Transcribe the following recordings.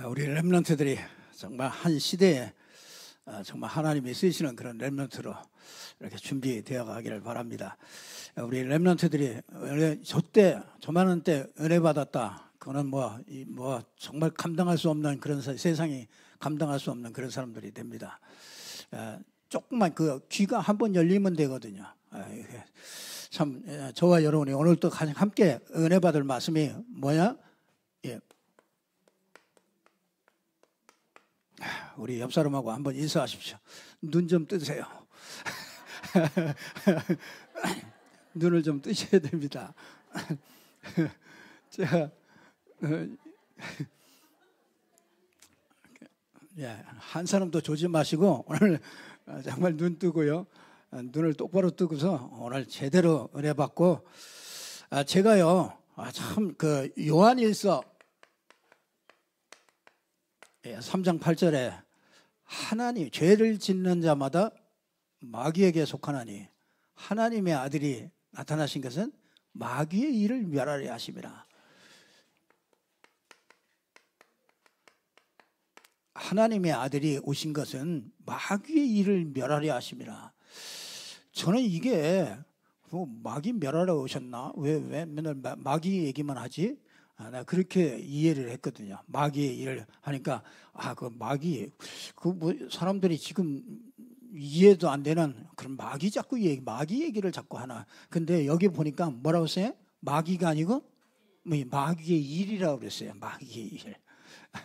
우리 렘넌트들이 정말 한 시대에 정말 하나님이 쓰시는 그런 렘넌트로 이렇게 준비되어 가기를 바랍니다. 우리 렘넌트들이 저만한 때 은혜 받았다. 그거는 정말 감당할 수 없는 그런 세상이 감당할 수 없는 그런 사람들이 됩니다. 조금만 그 귀가 한번 열리면 되거든요. 참 저와 여러분이 오늘 또 함께 은혜 받을 말씀이 뭐냐? 우리 옆 사람하고 한번 인사하십시오. 눈 좀 뜨세요. 눈을 좀 뜨셔야 됩니다. 자, 한 사람도 조지 마시고 오늘 정말 눈 뜨고요. 눈을 똑바로 뜨고서 오늘 제대로 은혜 받고 제가요 참 그 요한일서 3장 8절에 하나님 죄를 짓는 자마다 마귀에게 속하나니 하나님의 아들이 나타나신 것은 마귀의 일을 멸하려 하심이라. 하나님의 아들이 오신 것은 마귀의 일을 멸하려 하심이라. 저는 이게 마귀 멸하러 오셨나? 왜 맨날 마귀 얘기만 하지? 나 그렇게 이해를 했거든요. 마귀의 일을 하니까 그 마귀 사람들이 지금 이해도 안 되는 그런 마귀 얘기를 자꾸 하나. 근데 여기 보니까 뭐라고 써요? 마귀가 아니고 마귀의 일이라고 그랬어요. 마귀의 일.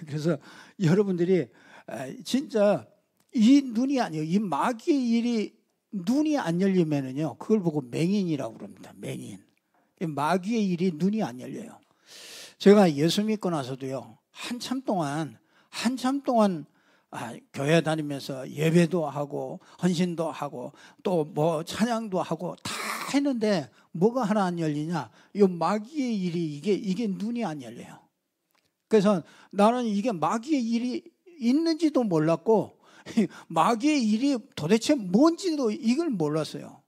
그래서 여러분들이 진짜 이 눈이 아니에요. 이 마귀의 일이 눈이 안 열리면은요, 그걸 보고 맹인이라고 그럽니다. 맹인. 마귀의 일이 눈이 안 열려요. 제가 예수 믿고 나서도요, 한참 동안 교회 다니면서 예배도 하고 헌신도 하고 또 찬양도 하고 다 했는데 뭐가 하나 안 열리냐? 이 마귀의 일이 이게 눈이 안 열려요. 그래서 나는 이게 마귀의 일이 있는지도 몰랐고 마귀의 일이 도대체 뭔지도 이걸 몰랐어요.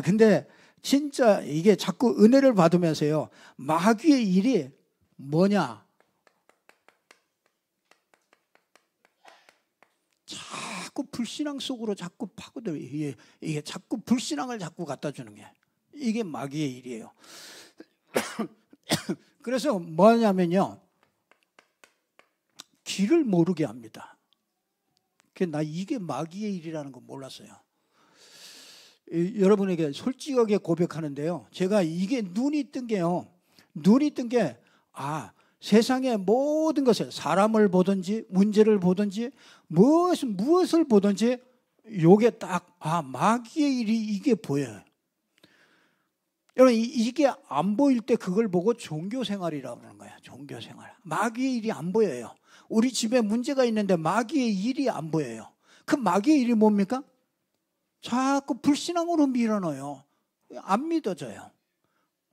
근데 진짜 이게 자꾸 은혜를 받으면서요, 마귀의 일이 뭐냐? 자꾸 불신앙 속으로 자꾸 파고들어요. 이게 자꾸 불신앙을 자꾸 갖다 주는 게 이게 마귀의 일이에요. 그래서 뭐냐면요, 길을 모르게 합니다. 나 이게 마귀의 일이라는 거 몰랐어요. 여러분에게 솔직하게 고백하는데요, 제가 이게 눈이 뜬 게 세상의 모든 것을 사람을 보든지 문제를 보든지 무엇을 보든지 요게 딱 마귀의 일이 이게 보여요. 여러분 이게 안 보일 때 그걸 보고 종교생활이라고 하는 거예요. 종교생활. 마귀의 일이 안 보여요. 우리 집에 문제가 있는데 마귀의 일이 안 보여요. 그 마귀의 일이 뭡니까? 자꾸 불신앙으로 밀어넣어요. 안 믿어져요.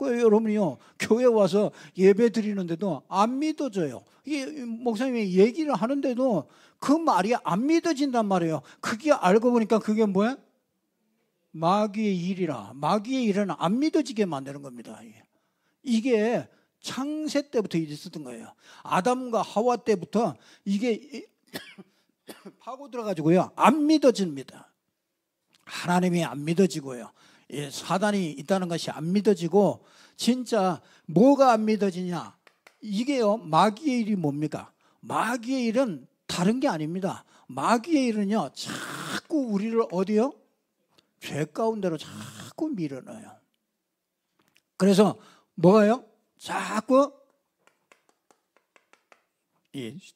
여러분이요, 교회 와서 예배 드리는데도 안 믿어져요. 목사님이 얘기를 하는데도 그 말이 안 믿어진단 말이에요. 그게 알고 보니까 그게 뭐야? 마귀의 일이라. 마귀의 일은 안 믿어지게 만드는 겁니다. 이게 창세 때부터 있었던 거예요. 아담과 하와 때부터 이게 파고 들어가지고요, 안 믿어집니다. 하나님이 안 믿어지고요, 사단이 있다는 것이 안 믿어지고, 진짜 뭐가 안 믿어지냐? 이게요, 마귀의 일이 뭡니까? 마귀의 일은 다른 게 아닙니다. 마귀의 일은요, 자꾸 우리를 어디요? 죄 가운데로 자꾸 밀어넣어요. 그래서 뭐가요? 자꾸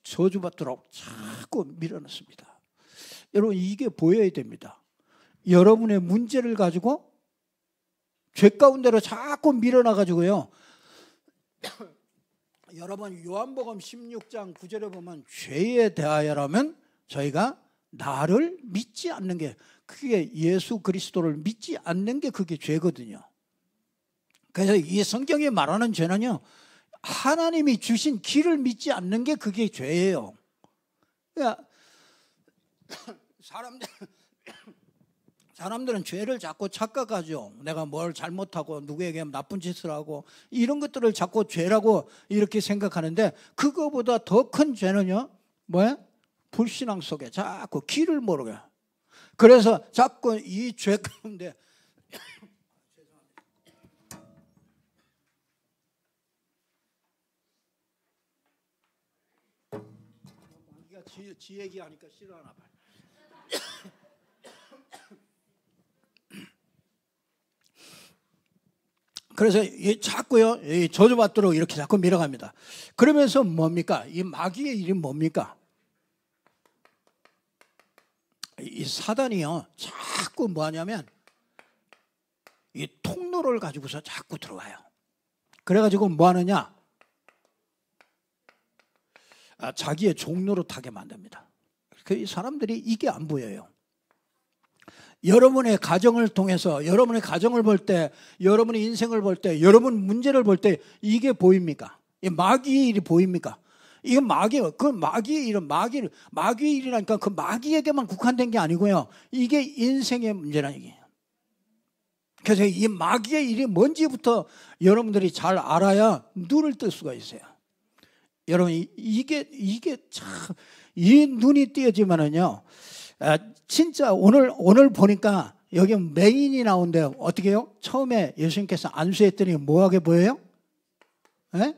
저주받도록 자꾸 밀어넣습니다. 여러분 이게 보여야 됩니다. 여러분의 문제를 가지고 죄 가운데로 자꾸 밀어넣어가지고요, 여러분 요한복음 16장 9절에 보면 죄에 대하여라면 저희가 나를 믿지 않는 게, 그게 예수 그리스도를 믿지 않는 게 그게 죄거든요. 그래서 이 성경이 말하는 죄는요, 하나님이 주신 길을 믿지 않는 게 그게 죄예요. 그러니까 사람들은 죄를 자꾸 착각하죠. 내가 뭘 잘못하고 누구에게 나쁜 짓을 하고 이런 것들을 자꾸 죄라고 이렇게 생각하는데, 그거보다 더 큰 죄는요, 뭐야? 불신앙 속에 자꾸 길을 모르게. 그래서 자꾸 이 죄 가운데 지 얘기하니까 싫어하나 봐요. 그래서 자꾸요, 저주받도록 이렇게 자꾸 밀어갑니다. 그러면서 뭡니까? 이 마귀의 일이 뭡니까? 이 사단이요, 자꾸 뭐 하냐면 이 통로를 가지고서 자꾸 들어와요. 그래가지고 뭐 하느냐? 자기의 종로로 타게 만듭니다. 그 사람들이 이게 안 보여요. 여러분의 가정을 통해서, 여러분의 가정을 볼 때, 여러분의 인생을 볼 때, 여러분 문제를 볼 때 이게 보입니까? 이 마귀의 일이 보입니까? 이건 그 마귀의 일은 마귀의 일이라니까 그 마귀에게만 국한된 게 아니고요. 이게 인생의 문제라는 얘기예요. 그래서 이 마귀의 일이 뭔지부터 여러분들이 잘 알아야 눈을 뜰 수가 있어요. 여러분, 이게 참, 이 눈이 띄어지면은요, 진짜 오늘 보니까 여기 맹인이 나온대요. 어떻게 해요? 처음에 예수님께서 안수했더니 뭐하게 보여요? 에?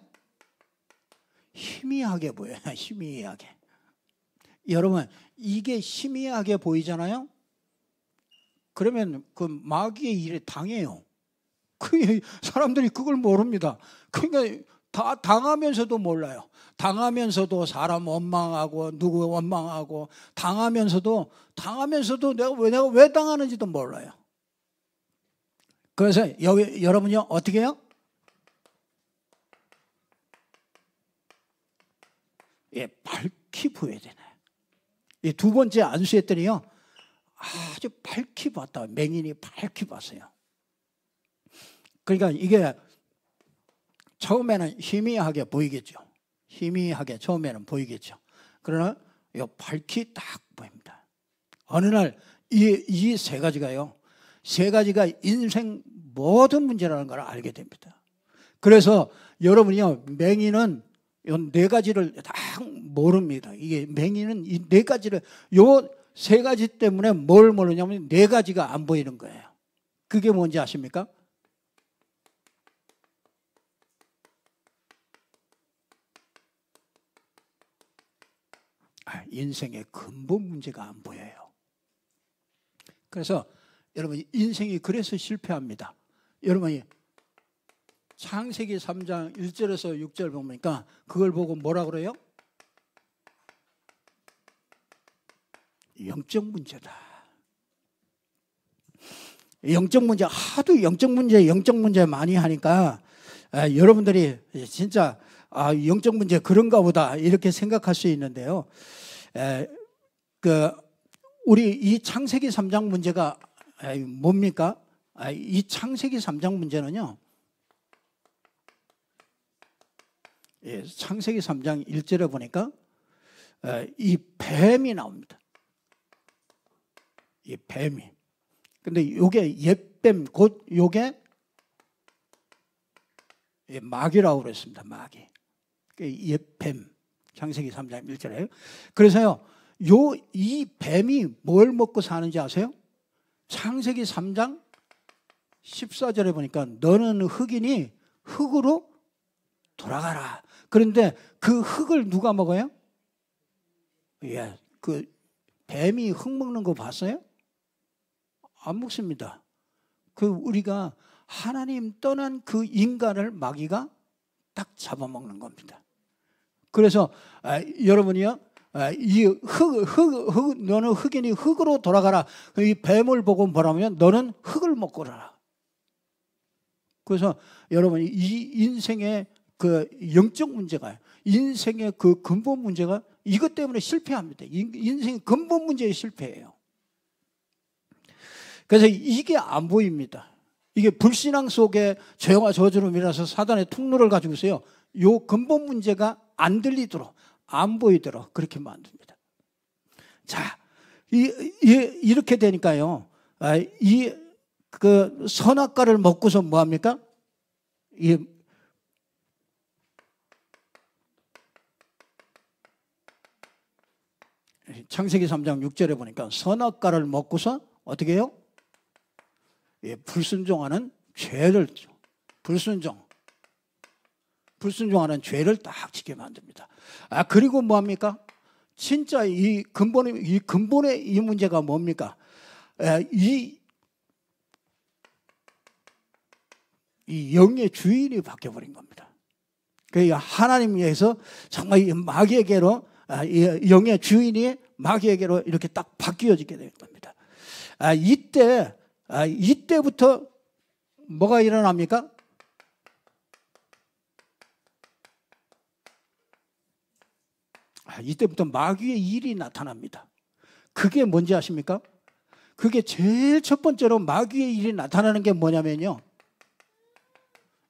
희미하게 보여요. 희미하게. 여러분, 이게 희미하게 보이잖아요? 그러면 그 마귀의 일에 당해요. 그 사람들이 그걸 모릅니다. 그러니까 다 당하면서도 몰라요. 당하면서도 사람 원망하고 누구 원망하고 당하면서도 내가 왜 당하는지도 몰라요. 그래서 여러분요, 어떻게 해요? 예, 밝히 보여야 되나요? 이 두 번째 안수했더니요, 아주 밝히 봤다. 맹인이 밝히 봤어요. 그러니까 이게 처음에는 희미하게 보이겠죠. 희미하게 처음에는 보이겠죠. 그러나 밝히 딱 보입니다. 어느 날 이 세 가지가요, 세 가지가 인생 모든 문제라는 걸 알게 됩니다. 그래서 여러분이요, 맹인은 요 네 가지를 딱 모릅니다. 이게 맹인은 이 네 가지를, 요 세 가지 때문에 뭘 모르냐면 네 가지가 안 보이는 거예요. 그게 뭔지 아십니까? 인생의 근본 문제가 안 보여요. 그래서 여러분, 인생이 그래서 실패합니다. 여러분이 창세기 3장 1절에서 6절 보니까 그걸 보고 뭐라 그래요? 영적 문제다. 영적 문제, 하도 영적 문제 많이 하니까 여러분들이 진짜 영적 문제 그런가 보다 이렇게 생각할 수 있는데요. 우리 이 창세기 3장 문제가 뭡니까? 이 창세기 3장 문제는요, 창세기 3장 1절에 보니까 이 뱀이 나옵니다. 이 뱀이. 근데 요게 옛뱀, 곧 요게 마귀라고 그랬습니다. 마귀. 옛뱀. 창세기 3장 1절에. 그래서요, 이 뱀이 뭘 먹고 사는지 아세요? 창세기 3장 14절에 보니까 너는 흙이니 흙으로 돌아가라. 그런데 그 흙을 누가 먹어요? 예, 그 뱀이 흙 먹는 거 봤어요? 안 먹습니다. 우리가 하나님 떠난 그 인간을 마귀가 딱 잡아먹는 겁니다. 그래서 여러분이요, 너는 흙이니 흙으로 돌아가라. 이 뱀을 보고 뭐라면 너는 흙을 먹거라. 그래서 여러분이 이 인생의 그 영적 문제가, 인생의 그 근본 문제가 이것 때문에 실패합니다. 인생의 근본 문제에 실패해요. 그래서 이게 안 보입니다. 이게 불신앙 속에 죄와 저주로 밀어서 사단의 통로를 가지고서요, 요 근본 문제가 안 들리도록, 안 보이도록 그렇게 만듭니다. 자, 이렇게 되니까요, 이 그 선악과를 먹고서 뭐 합니까? 이 창세기 3장 6절에 보니까 선악과를 먹고서 어떻게 해요? 예, 불순종하는 죄를, 불순종하는 죄를 딱 지게 만듭니다. 그리고 뭐 합니까? 진짜 이 근본의 이 문제가 뭡니까? 이 영의 주인이 바뀌어버린 겁니다. 그러니까 하나님께서 정말 이 마귀에게로, 영의 주인이 마귀에게로 이렇게 딱 바뀌어지게 된 겁니다. 이때부터 뭐가 일어납니까? 이때부터 마귀의 일이 나타납니다. 그게 뭔지 아십니까? 그게 제일 첫 번째로 마귀의 일이 나타나는 게 뭐냐면요,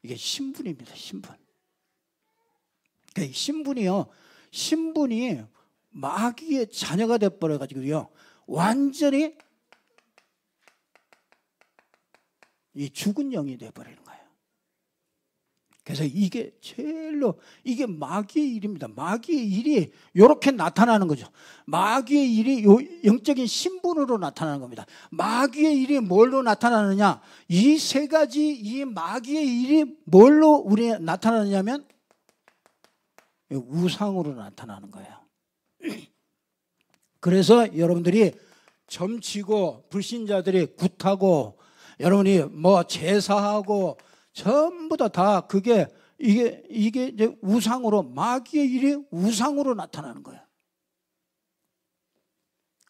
이게 신분입니다. 신분. 신분이 마귀의 자녀가 돼버려가지고요, 완전히 이 죽은 영이 돼버리는 거예요. 그래서 이게 이게 마귀의 일입니다. 마귀의 일이 이렇게 나타나는 거죠. 마귀의 일이 영적인 신분으로 나타나는 겁니다. 마귀의 일이 뭘로 나타나느냐? 이 세 가지, 이 마귀의 일이 뭘로 우리에 나타나느냐면 우상으로 나타나는 거예요. 그래서 여러분들이 점치고 불신자들이 굿하고 여러분이 뭐 제사하고 전부 다 그게 이게 이제 우상으로, 마귀의 일이 우상으로 나타나는 거예요.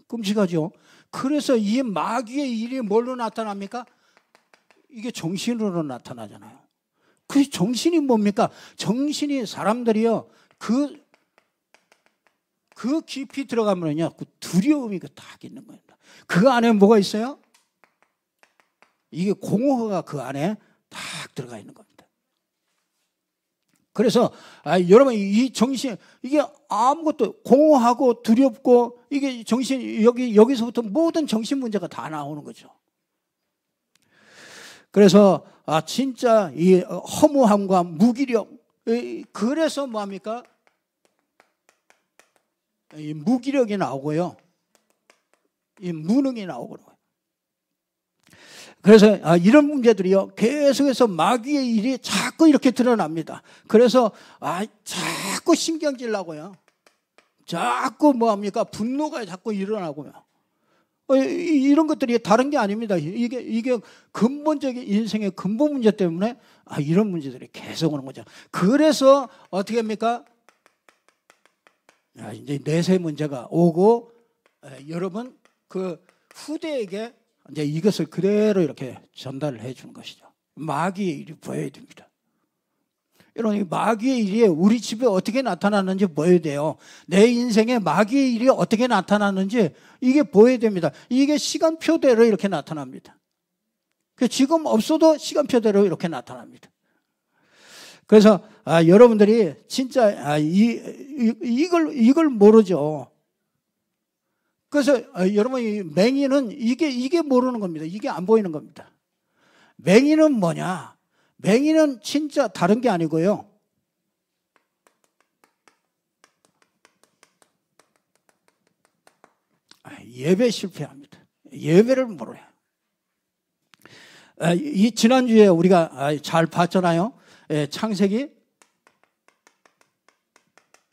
끔찍하죠. 그래서 이 마귀의 일이 뭘로 나타납니까? 이게 정신으로 나타나잖아요. 그 정신이 뭡니까? 정신이 사람들이요, 그 깊이 들어가면요, 그 두려움이 딱 있는 겁니다. 그 안에 뭐가 있어요? 이게 공허가 그 안에 딱 들어가 있는 겁니다. 그래서 여러분, 이 정신, 이게 아무것도 공허하고 두렵고, 이게 정신, 여기서부터 모든 정신 문제가 다 나오는 거죠. 그래서 진짜 이 허무함과 무기력, 그래서 뭐합니까? 이 무기력이 나오고요, 이 무능이 나오고요. 그래서 이런 문제들이요, 계속해서 마귀의 일이 자꾸 이렇게 드러납니다. 그래서 자꾸 신경질 나고요, 자꾸 뭐합니까? 분노가 자꾸 일어나고요. 이런 것들이 다른 게 아닙니다. 이게 근본적인 인생의 근본 문제 때문에 이런 문제들이 계속 오는 거죠. 그래서 어떻게 합니까? 이제 내세 문제가 오고, 여러분 그 후대에게 이제 이것을 그대로 이렇게 전달을 해 주는 것이죠. 마귀의 일이 보여야 됩니다. 여러분, 이 마귀의 일이 우리 집에 어떻게 나타나는지 보여야 돼요. 내 인생에 마귀의 일이 어떻게 나타나는지 이게 보여야 됩니다. 이게 시간표대로 이렇게 나타납니다. 지금 없어도 시간표대로 이렇게 나타납니다. 그래서 여러분들이 진짜 이걸 모르죠. 그래서 여러분, 이 맹인은 이게 모르는 겁니다. 이게 안 보이는 겁니다. 맹인은 뭐냐? 맹인은 진짜 다른 게 아니고요, 예배 실패합니다. 예배를 모르요. 이 지난주에 우리가 잘 봤잖아요. 창세기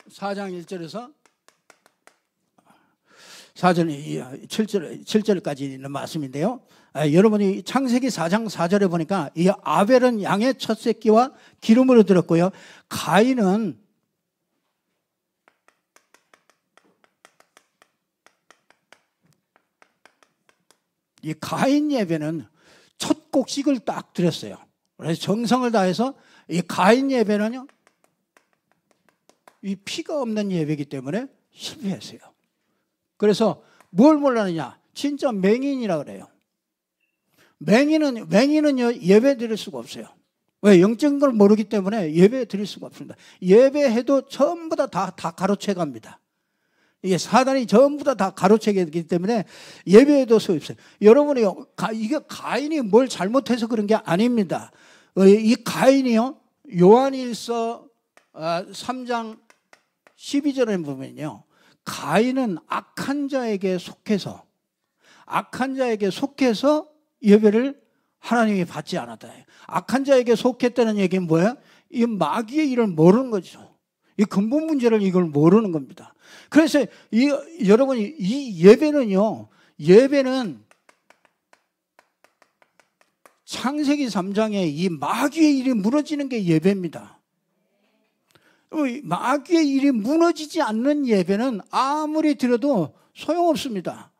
4장 1절에서 4절, 7절까지 있는 말씀인데요. 여러분이 창세기 4장 4절에 보니까 이 아벨은 양의 첫 새끼와 기름으로 드렸고요, 가인은 이 가인 예배는 첫 곡식을 딱 드렸어요. 그래서 정성을 다해서 이 가인 예배는요, 이 피가 없는 예배이기 때문에 실패했어요. 그래서 뭘 몰랐느냐? 진짜 맹인이라 그래요. 맹인은요, 예배 드릴 수가 없어요. 왜? 영적인 걸 모르기 때문에 예배 드릴 수가 없습니다. 예배해도 전부 다 가로채 갑니다. 이게 사단이 전부 다 가로채게 되기 때문에 예배에도 소용없어요. 여러분이 이게 가인이 뭘 잘못해서 그런 게 아닙니다. 이 가인이요, 요한일서 3장 12절에 보면요, 가인은 악한 자에게 속해서 예배를 하나님이 받지 않았다. 악한 자에게 속했다는 얘기는 뭐예요? 이 마귀의 일을 모르는 거죠. 이 근본 문제를 이걸 모르는 겁니다. 그래서 여러분이 이 예배는요, 예배는 창세기 3장에 이 마귀의 일이 무너지는 게 예배입니다. 마귀의 일이 무너지지 않는 예배는 아무리 드려도 소용없습니다.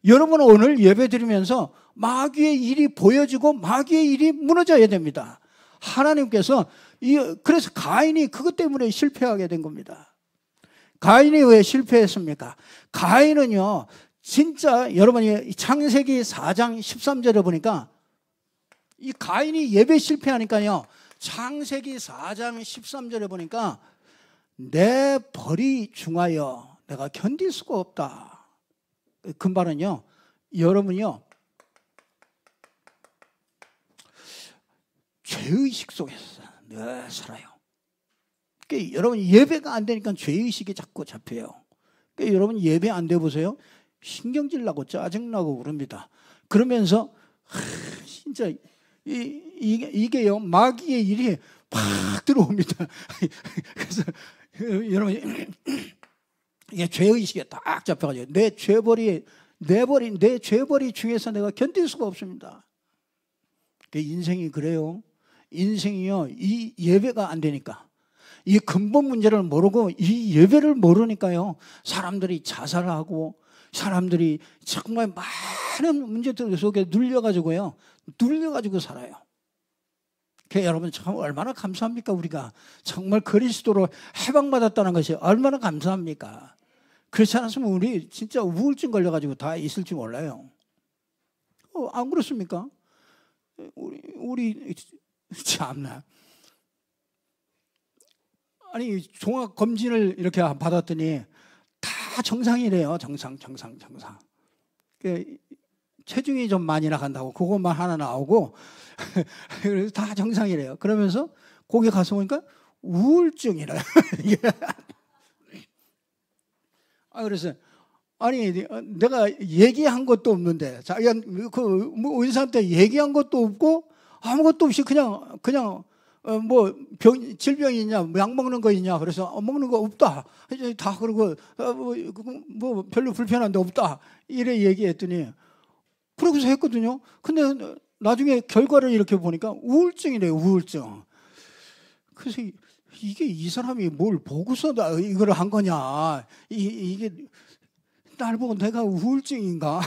여러분은 오늘 예배 드리면서 마귀의 일이 보여지고 마귀의 일이 무너져야 됩니다. 하나님께서 그래서 가인이 그것 때문에 실패하게 된 겁니다. 가인이 왜 실패했습니까? 가인은요, 진짜 여러분이 창세기 4장 13절에 보니까 이 가인이 예배 실패하니까요, 창세기 4장 13절에 보니까 내 벌이 중하여 내가 견딜 수가 없다. 그 말은요, 여러분이요, 죄의식 속에서 늘 살아요. 그러니까 여러분 예배가 안 되니까 죄의식이 자꾸 잡혀요. 그러니까 여러분 예배 안 돼 보세요. 신경질 나고 짜증나고 그럽니다. 그러면서 진짜 이게요, 마귀의 일이 팍 들어옵니다. 그래서 여러분 이게 죄의식에 딱 잡혀가지고 내 죄벌이 중에서 내가 견딜 수가 없습니다. 인생이 그래요. 인생이요, 이 예배가 안 되니까, 이 근본 문제를 모르고 이 예배를 모르니까요, 사람들이 자살하고 사람들이 정말 많은 문제들 속에 눌려가지고 살아요. 여러분 참 얼마나 감사합니까? 우리가 정말 그리스도로 해방받았다는 것이 얼마나 감사합니까? 그렇지 않았으면 우리 진짜 우울증 걸려가지고 다 있을지 몰라요. 안 그렇습니까? 우리 참나. 아니 종합 검진을 이렇게 받았더니 다 정상이래요. 정상. 체중이 좀 많이 나간다고 그것만 하나 나오고 그래서 다 정상이래요. 그러면서 거기 가서 보니까 우울증이래요. 그래서 아니 내가 얘기한 것도 없는데 자기가 뭐 의사한테 얘기한 것도 없고 아무것도 없이 그냥 뭐 질병이 있냐, 뭐 약 먹는 거 있냐, 그래서 먹는 거 없다. 다 그러고 뭐 별로 불편한 데 없다. 이래 얘기했더니 그러고서 했거든요. 근데 나중에 결과를 이렇게 보니까 우울증이래요, 우울증. 그래서 이게 이 사람이 뭘 보고서 이걸 한 거냐. 이게 날 보고 내가 우울증인가?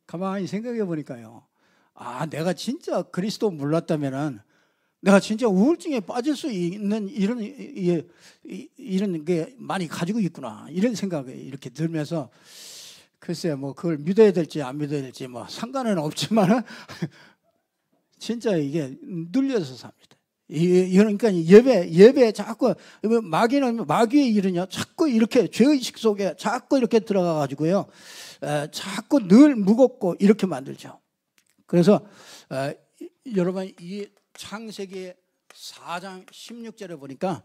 가만히 생각해 보니까요. 내가 진짜 그리스도 몰랐다면은 내가 진짜 우울증에 빠질 수 있는 이런 게 많이 가지고 있구나. 이런 생각이 이렇게 들면서 글쎄 뭐 그걸 믿어야 될지 안 믿어야 될지 뭐 상관은 없지만은 진짜 이게 눌려서 삽니다. 그러니까 예배 자꾸 마귀의 일은요, 자꾸 이렇게 죄의식 속에 자꾸 이렇게 들어가 가지고요, 자꾸 늘 무겁고 이렇게 만들죠. 그래서 여러분 이 창세기 4장 16절에 보니까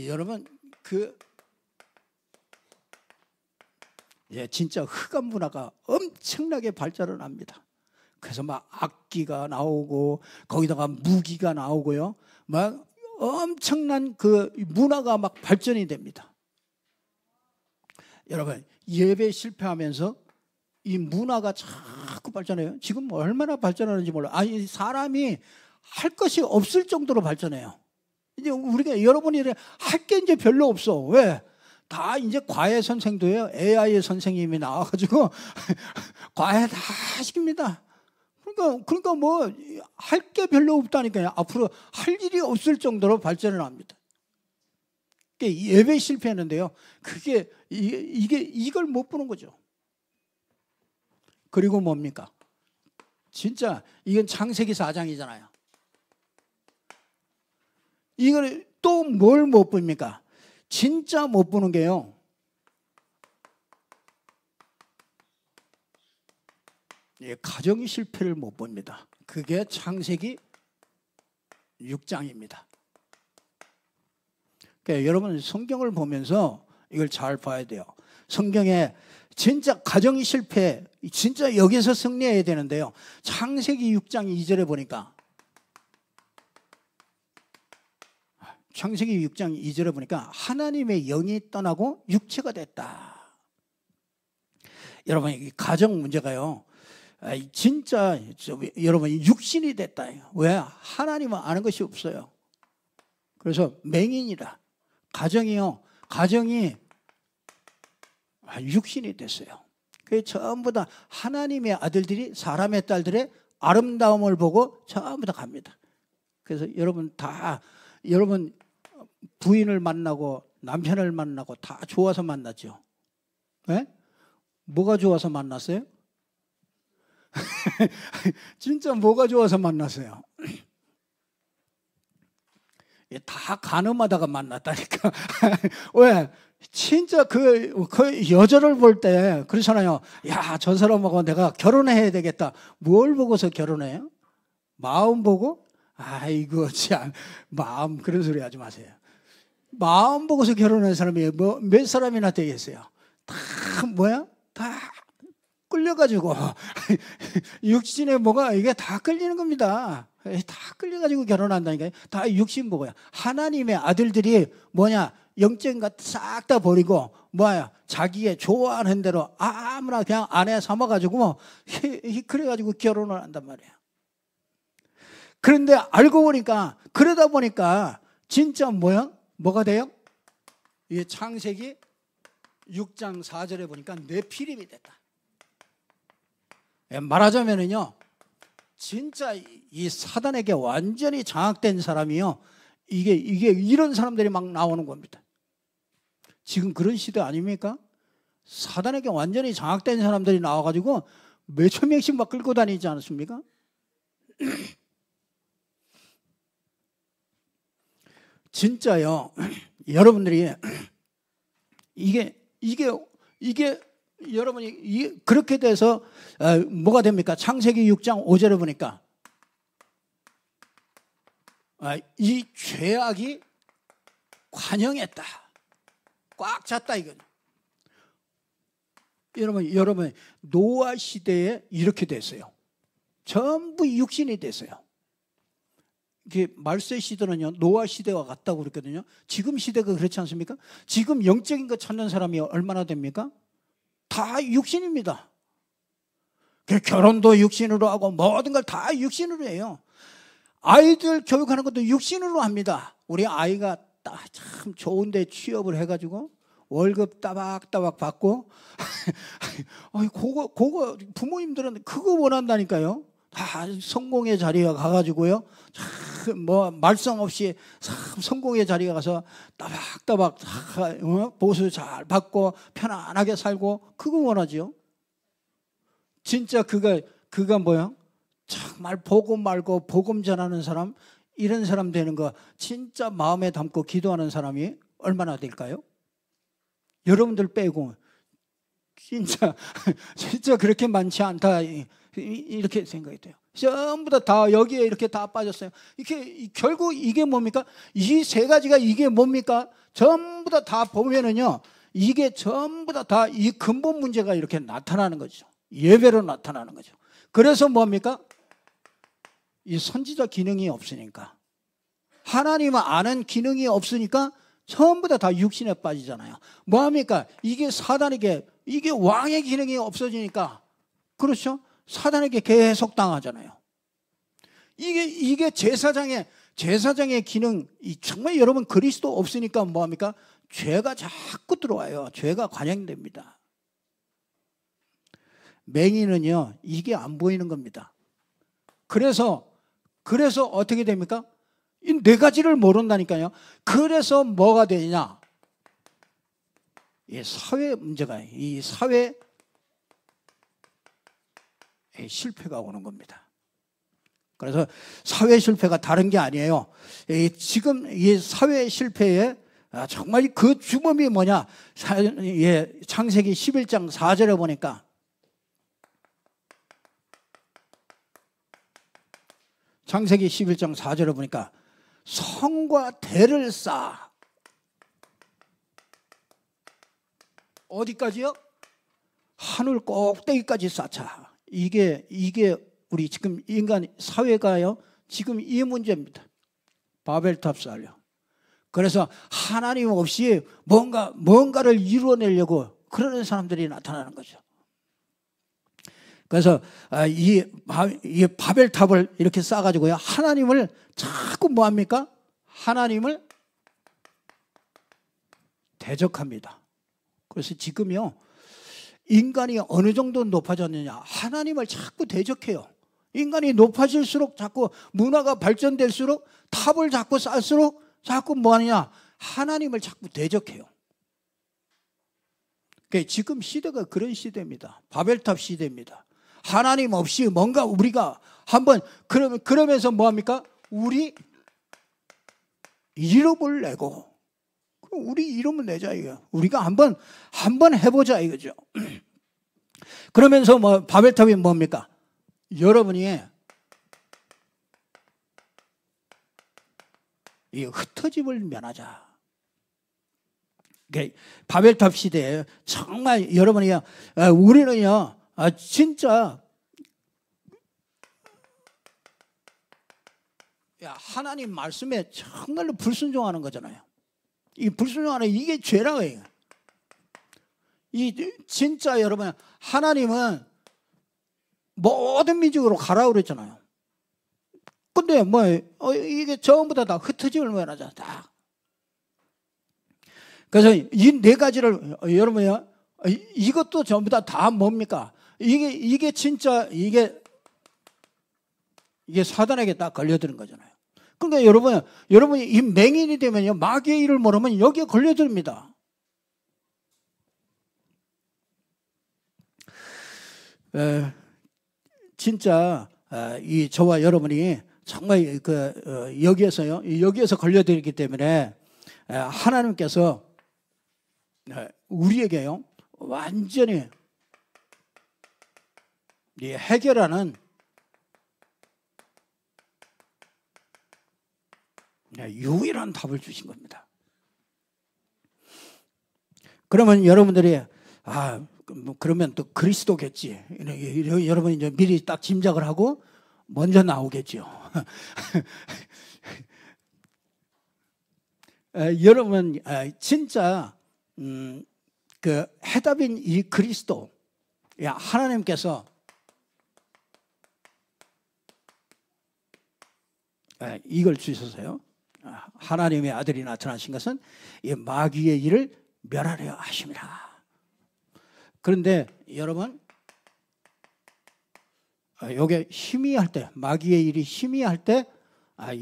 여러분 진짜 흑암 문화가 엄청나게 발전을 합니다. 그래서 막 악기가 나오고 거기다가 무기가 나오고요, 막 엄청난 그 문화가 막 발전이 됩니다. 여러분 예배 실패하면서 이 문화가 자꾸 발전해요. 지금 얼마나 발전하는지 몰라요. 사람이 할 것이 없을 정도로 발전해요. 이제 우리가 여러분이 할 게 이제 별로 없어. 왜? 다 이제 과외 선생도요, AI 선생님이 나와가지고 과외 다 시킵니다. 그러니까 뭐 할 게 별로 없다니까요. 앞으로 할 일이 없을 정도로 발전을 합니다. 예배 실패했는데요, 그게 이걸 못 보는 거죠. 그리고 뭡니까? 진짜 이건 창세기 4장이잖아요. 이걸 또 뭘 못 봅니까? 진짜 못 보는 게요. 가정의 실패를 못 봅니다. 그게 창세기 6장입니다. 그러니까 여러분 성경을 보면서 이걸 잘 봐야 돼요. 성경에 진짜 가정의 실패, 진짜 여기서 승리해야 되는데요. 창세기 6장 2절에 보니까 창세기 6장 2절에 보니까 하나님의 영이 떠나고 육체가 됐다. 여러분 이 가정 문제가요. 진짜 여러분 육신이 됐다. 왜? 하나님은 아는 것이 없어요. 그래서 맹인이다. 가정이 육신이 됐어요. 그게 전부 다 하나님의 아들들이 사람의 딸들의 아름다움을 보고 전부 다 갑니다. 그래서 여러분 부인을 만나고 남편을 만나고 다 좋아서 만났죠. 네? 뭐가 좋아서 만났어요? 진짜 뭐가 좋아서 만났어요? 다 간음하다가 만났다니까. 왜? 진짜 그 여자를 볼 때 그렇잖아요. 야, 저 사람하고 내가 결혼해야 되겠다. 뭘 보고서 결혼해요? 마음 보고? 아이고 참, 마음 그런 소리 하지 마세요. 마음 보고서 결혼한 사람이 몇 사람이나 되겠어요? 다 다 끌려가지고 육신에 뭐가 이게 다 끌리는 겁니다. 다 끌려가지고 결혼한다니까요. 다 육신 보고요. 하나님의 아들들이 영적인 것 싹 다 버리고 자기의 좋아하는 대로 아무나 그냥 아내 삼아가지고 그래가지고 결혼을 한단 말이에요. 그런데 알고 보니까 그러다 보니까 진짜 뭐가 돼요? 이 창세기 6장 4절에 보니까 네피림이 됐다. 말하자면은요, 진짜 이 사단에게 완전히 장악된 사람이요, 이게 이런 사람들이 막 나오는 겁니다. 지금 그런 시대 아닙니까? 사단에게 완전히 장악된 사람들이 나와가지고 몇천 명씩 막 끌고 다니지 않습니까? 진짜요, 여러분들이 이게 여러분이 그렇게 돼서 뭐가 됩니까? 창세기 6장 5절에 보니까 이 죄악이 관영했다. 꽉 찼다 이거는. 여러분 노아 시대에 이렇게 됐어요. 전부 육신이 됐어요. 이게 말세 시대는요, 노아 시대와 같다고 그랬거든요. 지금 시대가 그렇지 않습니까? 지금 영적인 거 찾는 사람이 얼마나 됩니까? 다 육신입니다. 결혼도 육신으로 하고 모든 걸 다 육신으로 해요. 아이들 교육하는 것도 육신으로 합니다. 우리 아이가 참 좋은 데 취업을 해가지고 월급 따박따박 받고 그거 부모님들은 그거 원한다니까요. 다 성공의 자리에 가가지고요, 말썽 없이 성공의 자리에 가서 따박따박 보수 잘 받고 편안하게 살고 그거 원하지요. 진짜 그가 정말 복음 말고 복음 전하는 사람, 이런 사람 되는 거 진짜 마음에 담고 기도하는 사람이 얼마나 될까요? 여러분들 빼고 진짜 그렇게 많지 않다, 이렇게 생각이 돼요. 전부 다 여기에 이렇게 다 빠졌어요. 이렇게 결국 이게 뭡니까? 이 세 가지가 이게 뭡니까? 전부 다 보면은요, 이게 전부 다 이 근본 문제가 이렇게 나타나는 거죠. 예배로 나타나는 거죠. 그래서 뭡니까? 이 선지자 기능이 없으니까, 하나님을 아는 기능이 없으니까 전부 다 육신에 빠지잖아요. 뭐합니까? 이게 사단에게, 이게 왕의 기능이 없어지니까, 그렇죠? 사단에게 계속 당하잖아요. 이게 제사장의 기능, 정말 여러분 그리스도 없으니까 뭐합니까? 죄가 자꾸 들어와요. 죄가 관영됩니다. 맹인은요, 이게 안 보이는 겁니다. 그래서 어떻게 됩니까? 이 네 가지를 모른다니까요. 그래서 뭐가 되냐? 이 사회 문제가, 이 사회 실패가 오는 겁니다. 그래서 사회 실패가 다른 게 아니에요. 지금 이 사회 실패의 정말 그 주범이 뭐냐? 창세기 11장 4절에 보니까 창세기 11장 4절에 보니까 성과 대를 쌓아. 어디까지요? 하늘 꼭대기까지 쌓자. 이게 우리 지금 인간 사회가요. 지금 이 문제입니다. 바벨탑 쌓으려. 그래서 하나님 없이 뭔가를 이루어내려고 그러는 사람들이 나타나는 거죠. 그래서 이 바벨탑을 이렇게 쌓아가지고요. 하나님을 자꾸 뭐합니까? 하나님을 대적합니다. 그래서 지금요. 인간이 어느 정도 높아졌느냐. 하나님을 자꾸 대적해요. 인간이 높아질수록 자꾸 문화가 발전될수록 탑을 자꾸 쌓을수록 자꾸 뭐하느냐. 하나님을 자꾸 대적해요. 그러니까 지금 시대가 그런 시대입니다. 바벨탑 시대입니다. 하나님 없이 뭔가 우리가 한번 그러면서 뭐합니까? 우리 이름을 내고 우리 이름을 내자 이거. 우리가 한번 해보자 이거죠. 그러면서 뭐 바벨탑이 뭡니까? 여러분이 이 흩어짐을 면하자. 바벨탑 시대에 정말 여러분이요, 우리는요, 진짜 하나님 말씀에 정말로 불순종하는 거잖아요. 이 불순종하는 이게 죄라고 해요. 이 진짜 여러분 하나님은 모든 민족으로 가라고 그랬잖아요. 근데 이게 전부 다 흩어짐을 면하자. 다. 그래서 이 네 가지를 여러분요, 이것도 전부 다 뭡니까? 이게 진짜 이게 사단에게 딱 걸려드는 거잖아요. 그러니까 여러분이 이 맹인이 되면요, 마귀의 일을 모르면 여기에 걸려듭니다. 진짜 저와 여러분이 정말 여기에서 걸려들기 때문에 하나님께서 우리에게요 완전히 해결하는 유일한 답을 주신 겁니다. 그러면 여러분들이 그러면 또 그리스도겠지. 여러분이 이제 미리 딱 짐작을 하고 먼저 나오겠죠. 여러분 진짜 그 해답인 이 그리스도, 하나님께서 이걸 주셔서요. 하나님의 아들이 나타나신 것은 이 마귀의 일을 멸하려 하심이라. 그런데 여러분, 요게 희미할 때, 마귀의 일이 희미할 때,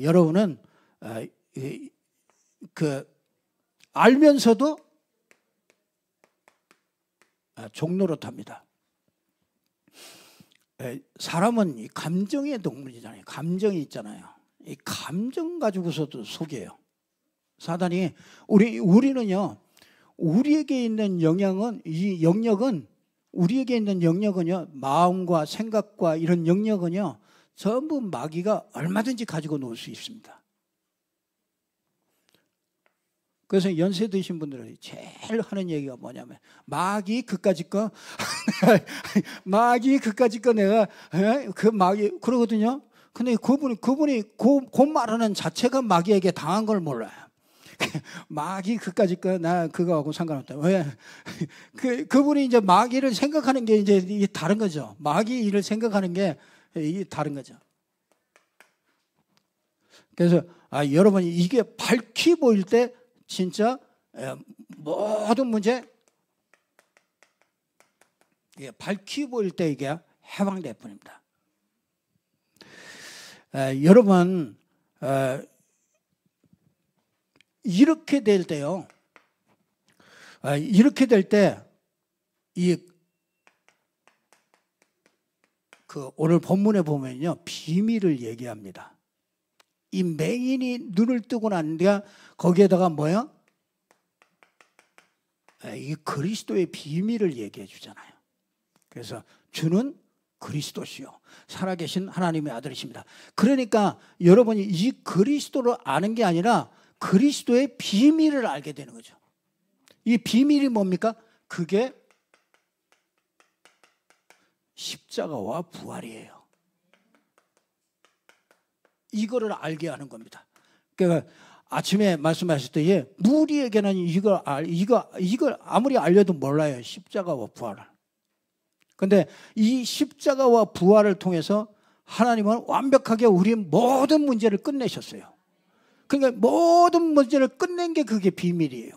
여러분은 알면서도 종노릇합니다. 사람은 이 감정의 동물이잖아요. 감정이 있잖아요. 이 감정 가지고서도 속여요. 사단이 우리는요, 우리에게 있는 영역은 우리에게 있는 영역은요, 마음과 생각과 이런 영역은요, 전부 마귀가 얼마든지 가지고 놀 수 있습니다. 그래서 연세 드신 분들은 제일 하는 얘기가 뭐냐면 마귀 그까짓 거 마귀 그까짓 거 내가 그 마귀 그러거든요. 근데 그분이 그 말하는 자체가 마귀에게 당한 걸 몰라요. 마귀 그까짓 거 나 그거하고 상관없다. 왜? 그분이 이제 마귀를 생각하는 게 이제 다른 거죠. 마귀 일을 생각하는 게 이게 다른 거죠. 그래서 여러분이 이게 밝히 보일 때 진짜 모든 문제 밝히 보일 때 이게 해방될 뿐입니다. 여러분 이렇게 될 때요. 이렇게 될 때 오늘 본문에 보면요, 비밀을 얘기합니다. 이 맹인이 눈을 뜨고 나니까 거기에다가 뭐야? 이 그리스도의 비밀을 얘기해 주잖아요. 그래서 주는 그리스도시요 살아계신 하나님의 아들이십니다. 그러니까 여러분이 이 그리스도를 아는 게 아니라 그리스도의 비밀을 알게 되는 거죠. 이 비밀이 뭡니까? 그게 십자가와 부활이에요. 이거를 알게 하는 겁니다. 그러니까 아침에 말씀하실 때 무리에게는 이걸 아무리 알려도 몰라요. 십자가와 부활을. 그런데 이 십자가와 부활을 통해서 하나님은 완벽하게 우리 모든 문제를 끝내셨어요. 그러니까 모든 문제를 끝낸 게 그게 비밀이에요.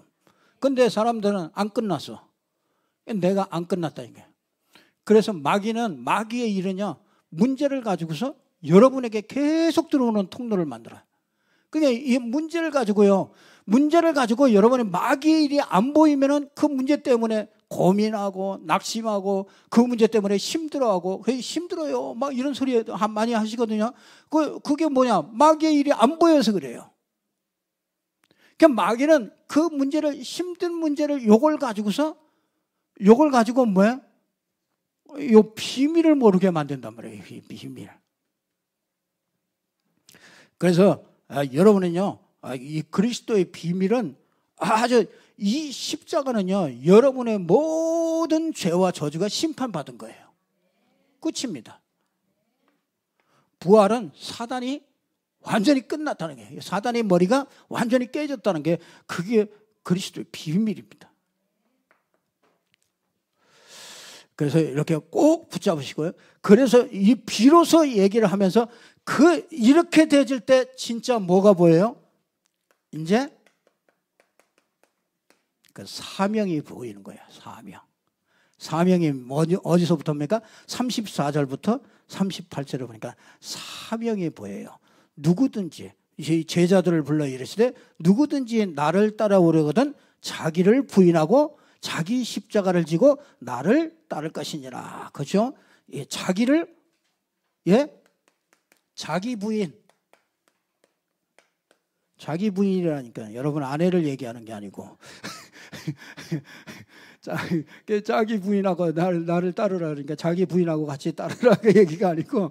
그런데 사람들은 안 끝났어. 내가 안 끝났다니까요. 그래서 마귀의 일은요, 문제를 가지고서 여러분에게 계속 들어오는 통로를 만들어요. 그러니까 이 문제를 가지고 여러분의 마귀의 일이 안 보이면은 그 문제 때문에 고민하고 낙심하고 그 문제 때문에 힘들어하고 힘들어요 막 이런 소리 많이 하시거든요. 그게 뭐냐? 마귀의 일이 안 보여서 그래요. 그러니까 마귀는 그 문제를 힘든 문제를 요걸 가지고 뭐야? 요 비밀을 모르게 만든단 말이에요. 이 비밀. 그래서 여러분은요, 이 그리스도의 비밀은 이 십자가는요, 여러분의 모든 죄와 저주가 심판받은 거예요. 끝입니다. 부활은 사단이 완전히 끝났다는 게, 사단의 머리가 완전히 깨졌다는 게 그게 그리스도의 비밀입니다. 그래서 이렇게 꼭 붙잡으시고요. 그래서 이 비로소 얘기를 하면서 이렇게 되질 때 진짜 뭐가 보여요? 이제 그 사명이 보이는 거예요. 사명이 어디서부터입니까? 34절부터 38절을 보니까 사명이 보여요. 누구든지 제자들을 불러 이르시되 누구든지 나를 따라오려거든 자기를 부인하고 자기 십자가를 지고 나를 따를 것이니라. 그렇죠? 자기를 자기 부인이라니까 여러분 아내를 얘기하는 게 아니고 자기 부인하고 나를 따르라 그러니까 자기 부인하고 같이 따르라 그 얘기가 아니고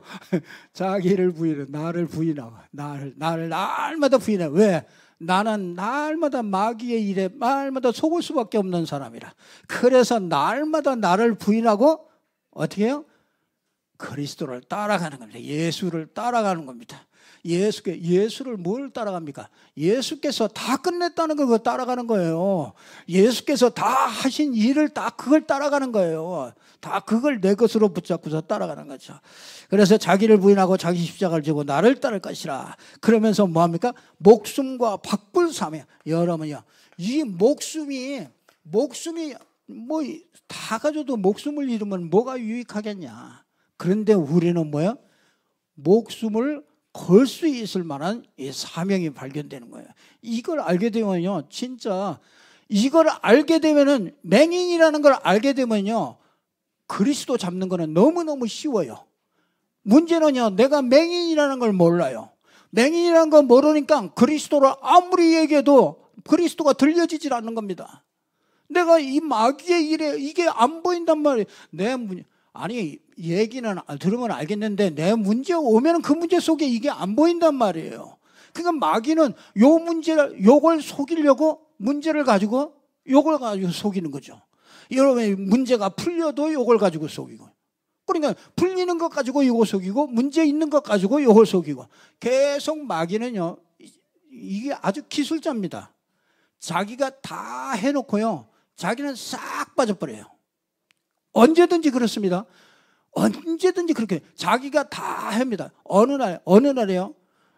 자기를 부인해 나를 부인하고 나를 날마다 부인해. 왜? 나는 날마다 마귀의 일에 날마다 속을 수밖에 없는 사람이라. 그래서 날마다 나를 부인하고 어떻게 해요? 그리스도를 따라가는 겁니다. 예수를 따라가는 겁니다. 예수를 뭘 따라갑니까? 예수께서 다 끝냈다는 걸 따라가는 거예요. 예수께서 다 하신 일을 그걸 따라가는 거예요. 다 그걸 내 것으로 붙잡고서 따라가는 거죠. 그래서 자기를 부인하고 자기 십자가를 지고 나를 따를 것이라. 그러면서 뭐합니까? 목숨과 박불사며. 여러분요, 이 목숨이 뭐 다 가져도 목숨을 잃으면 뭐가 유익하겠냐. 그런데 우리는 뭐야? 목숨을 걸 수 있을 만한 이 사명이 발견되는 거예요. 이걸 알게 되면요, 진짜 이걸 알게 되면은 맹인이라는 걸 알게 되면요, 그리스도 잡는 거는 너무너무 쉬워요. 문제는요, 내가 맹인이라는 걸 몰라요. 맹인이라는 걸 모르니까 그리스도를 아무리 얘기해도 그리스도가 들려지질 않는 겁니다. 내가 이 마귀의 일에 이게 안 보인단 말이에요. 아니 얘기는 들으면 알겠는데 내 문제 오면 그 문제 속에 이게 안 보인단 말이에요. 그러니까 마귀는 요걸 속이려고 문제를 가지고 요걸 가지고 속이는 거죠. 여러분 문제가 풀려도 요걸 가지고 속이고, 그러니까 풀리는 것 가지고 요걸 속이고 문제 있는 것 가지고 요걸 속이고, 계속 마귀는요, 이게 아주 기술자입니다. 자기가 다 해놓고요, 자기는 싹 빠져버려요. 언제든지 그렇습니다. 언제든지 그렇게 자기가 다 합니다. 어느 날에요,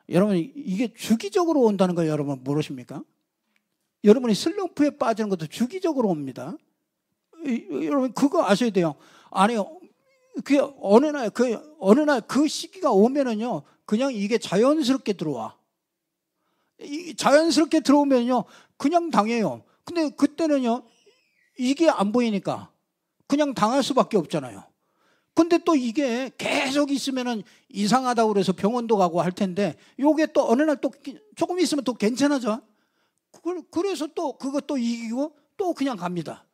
여러분 이게 주기적으로 온다는 거 여러분 모르십니까? 여러분이 슬럼프에 빠지는 것도 주기적으로 옵니다. 여러분 그거 아셔야 돼요. 아니요, 어느 날 그 시기가 오면은요, 그냥 이게 자연스럽게 들어와. 자연스럽게 들어오면요, 그냥 당해요. 근데 그때는요, 이게 안 보이니까 그냥 당할 수밖에 없잖아요. 근데 또 이게 계속 있으면은 이상하다고 그래서 병원도 가고 할 텐데, 요게 또 어느 날 또 조금 있으면 또 괜찮아져. 그래서 또 그것도 이기고 또 그냥 갑니다.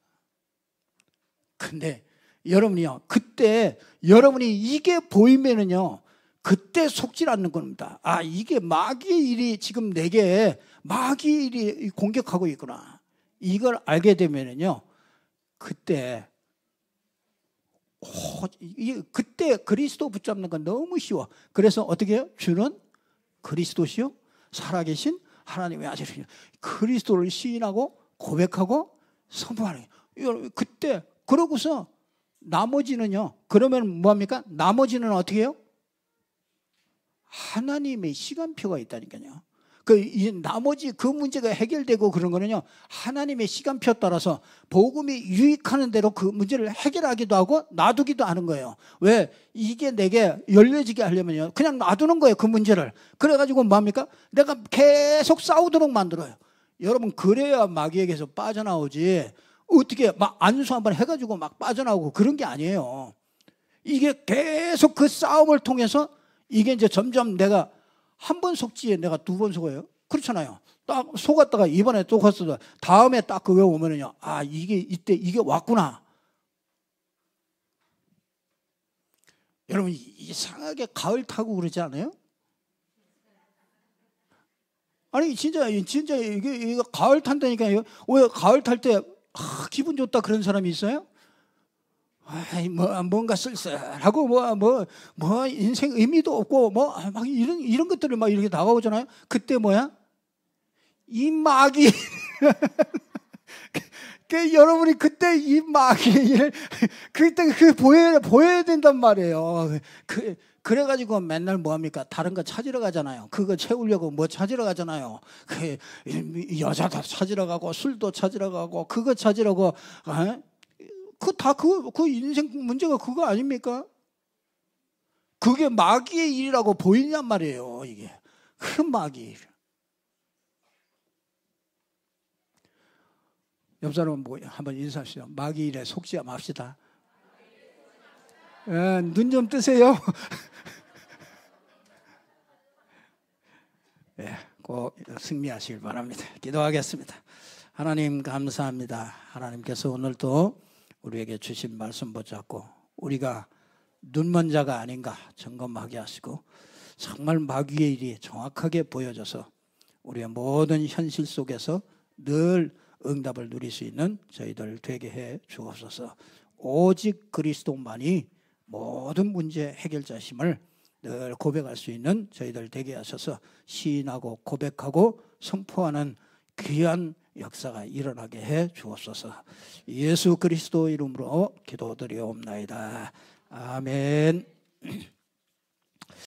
근데 여러분이요, 그때 여러분이 이게 보이면은요, 그때 속질 않는 겁니다. 아, 이게 마귀의 일이 지금 내게 마귀의 일이 공격하고 있구나. 이걸 알게 되면은요, 그때 그때 그리스도 붙잡는 건 너무 쉬워. 그래서 어떻게 해요? 주는 그리스도시요 살아계신 하나님의 아들이요. 그리스도를 시인하고 고백하고 선포하는 거예요. 그때 그러고서 나머지는요. 그러면 뭐합니까? 나머지는 어떻게 해요? 하나님의 시간표가 있다니까요. 나머지 그 문제가 해결되고 그런 거는요, 하나님의 시간표에 따라서 복음이 유익하는 대로 그 문제를 해결하기도 하고 놔두기도 하는 거예요. 왜? 이게 내게 열려지게 하려면요, 그냥 놔두는 거예요, 그 문제를. 그래가지고 뭐합니까? 내가 계속 싸우도록 만들어요. 여러분, 그래야 마귀에게서 빠져나오지, 어떻게 막 안수 한번 해가지고 막 빠져나오고 그런 게 아니에요. 이게 계속 그 싸움을 통해서 이게 이제 점점 내가 한 번 속지에 내가 두 번 속아요. 그렇잖아요. 딱 속았다가 이번에 또 갔어도 다음에 딱 그거 오면은요, 아, 이게 이때 이게 왔구나. 여러분, 이상하게 가을 타고 그러지 않아요? 아니, 진짜 이게 가을 탄다니까요. 왜 가을 탈 때 기분 좋다 그런 사람이 있어요? 아이, 뭔가 쓸쓸하고 인생 의미도 없고 막 이런 것들이 막 이렇게 다가오잖아요. 그때 뭐야? 이 마귀 여러분이 그때 이 마귀의 일을 그때 보여야 된단 말이에요. 그래가지고 맨날 뭐합니까? 다른 거 찾으러 가잖아요. 그거 채우려고 뭐 찾으러 가잖아요. 여자도 찾으러 가고 술도 찾으러 가고 그거 찾으려고. 그 인생 문제가 그거 아닙니까? 그게 마귀의 일이라고 보이냔 말이에요, 이게. 그 마귀의 일. 옆 사람은 한번 인사하시죠. 마귀의 일에 속지 맙시다. 눈 좀 뜨세요. 꼭 승리하시길 바랍니다. 기도하겠습니다. 하나님 감사합니다. 하나님께서 오늘도 우리에게 주신 말씀 붙잡고 우리가 눈먼 자가 아닌가 점검하게 하시고 정말 마귀의 일이 정확하게 보여져서 우리의 모든 현실 속에서 늘 응답을 누릴 수 있는 저희들 되게 해 주옵소서. 오직 그리스도만이 모든 문제 해결자심을 늘 고백할 수 있는 저희들 되게 하셔서 시인하고 고백하고 선포하는 귀한 역사가 일어나게 해 주옵소서. 예수 그리스도 이름으로 기도드리옵나이다. 아멘.